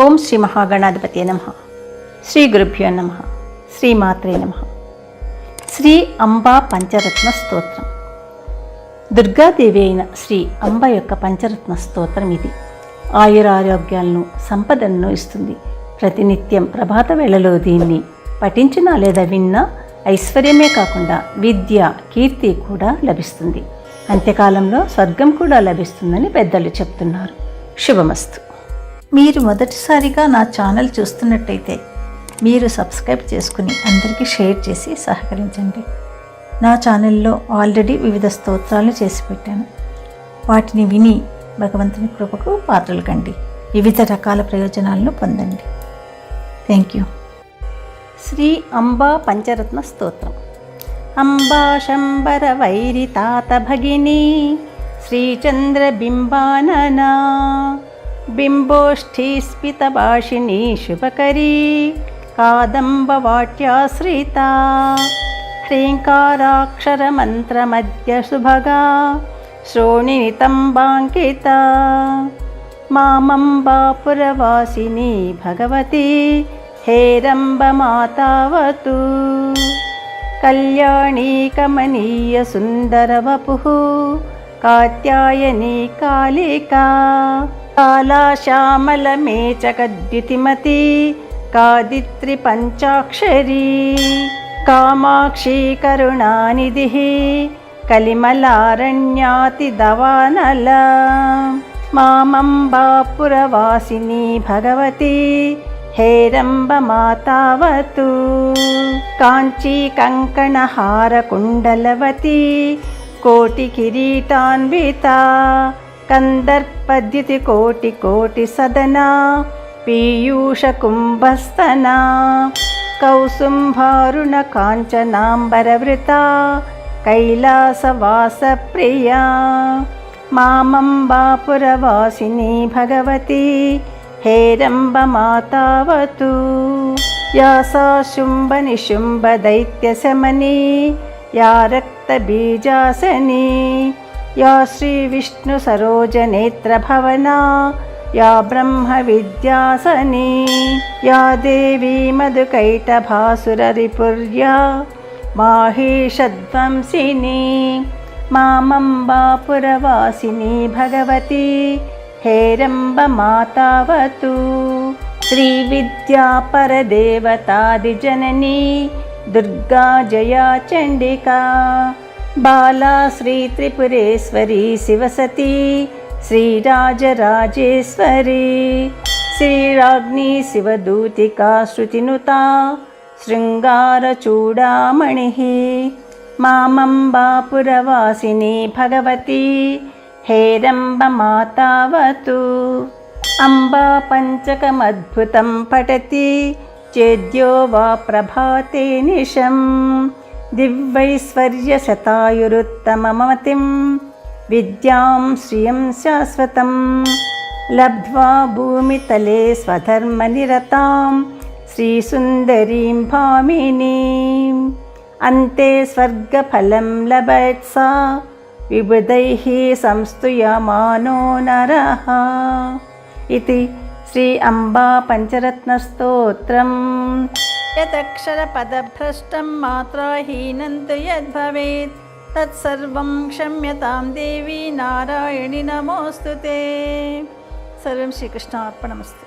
ఓం శ్రీ మహాగణాధిపతి నమః. శ్రీ గురుభ్యో నమః. శ్రీమాత్రే నమః. శ్రీ అంబా పంచరత్న స్తోత్రం. దుర్గాదేవి అయిన శ్రీ అంబ యొక్క పంచరత్న స్తోత్రం ఇది. ఆయురారోగ్యాలను, సంపదలను ఇస్తుంది. ప్రతినిత్యం ప్రభాత వేళలో దీన్ని పఠించినా లేదా విన్నా ఐశ్వర్యమే కాకుండా విద్య, కీర్తి కూడా లభిస్తుంది. అంత్యకాలంలో స్వర్గం కూడా లభిస్తుందని పెద్దలు చెప్తున్నారు. శుభమస్తు. మీరు మొదటిసారిగా నా ఛానల్ చూస్తున్నట్టయితే మీరు సబ్స్క్రైబ్ చేసుకుని అందరికీ షేర్ చేసి సహకరించండి. నా ఛానల్లో ఆల్రెడీ వివిధ స్తోత్రాలను చేసి పెట్టాను. వాటిని విని భగవంతుని కృపకు పాత్రలు కండి. వివిధ రకాల ప్రయోజనాలను పొందండి. Thank you. శ్రీ అంబా పంచరత్న స్తోత్రం. అంబా శంబర వైరి తాత భగిని శ్రీచంద్ర బింబాననా బింబోష్ఠీ స్ఫితభాషిణీ శుభకరీ కాదంబవాట్యాశ్రిత హ్రీంకారాక్షరమంత్రమద్య శుభగా శ్రోణినితంబాంకిత మామంబాపురవాసిని భగవతి హేరంబమాతావతు కళ్యాణీ కమనీయ సుందరవపుః కాత్యాయనీ కాళికా కాళాశ్యామలమేచకద్యుతిమతి కాదిత్రి పంచాక్షరీ కామాక్షీ కరుణానిధిః కలిమలారణ్యాతి దవానల మామంబాపురవాసిని భగవతి హేరంబమాతావతు కాంచీ కంకణహార కుండలవతి కోటి కిరీటాన్వితా కందర్పద్యుతి కోటి కోటి సదనా పీయూష కుంభస్తనా కౌసుంభారుణ కాంచనాంబరవృతా కైలాసవాస ప్రియా మామంబాపురవాసిని భగవతి హేరంబమాతావతు యా సా శుంభ నిశుంభ దైత్యశమనీ యా రక్తబీజాసనీ యా శ్రీ విష్ణు సరోజనేత్ర భవనా యా బ్రహ్మ విద్యాసనీ యా దేవీ మధుకైటభాసురరిపుర్యా మాహేషధ్వంసిని మామంబాపురవాసిని భగవతి హేరంబమాతావతు శ్రీ విద్యా పరదేవతాదిజననీ దుర్గా జయా చండికా బాలా శ్రీ త్రిపురేశ్వరీ శివసతీ శ్రీరాజరాజేశ్వరీ శ్రీరాజ్ఞీ శివదూతికా శృతినుతా శృంగారచూడామణిః మామంబాపురవాసిని భగవతి హేరంబమాతావతు అంబా పంచకమద్భుతం పఠతి చేద్యో వా ప్రభాతే నిశం దివ్యైశ్వర్యశతాయురుత్తమమతిం విద్యాం శ్రియం శాశ్వతం లబ్ధ్వా భూమితలే స్వధర్మనిరతాం శ్రీసుందరీం భామినీం అంతే స్వర్గఫలం లభేత్సా విబుధైః సంస్తుయమానో నరః. ఇది శ్రీ అంబా పంచరత్న స్తోత్రం. యదక్షరపదభ్రష్టం మాత్రాహీనం తు యద్భవేత్ తత్సర్వం క్షమ్యతాం దేవి నారాయణి నమోస్తుతే. సర్వం శ్రీకృష్ణార్పణమస్తు.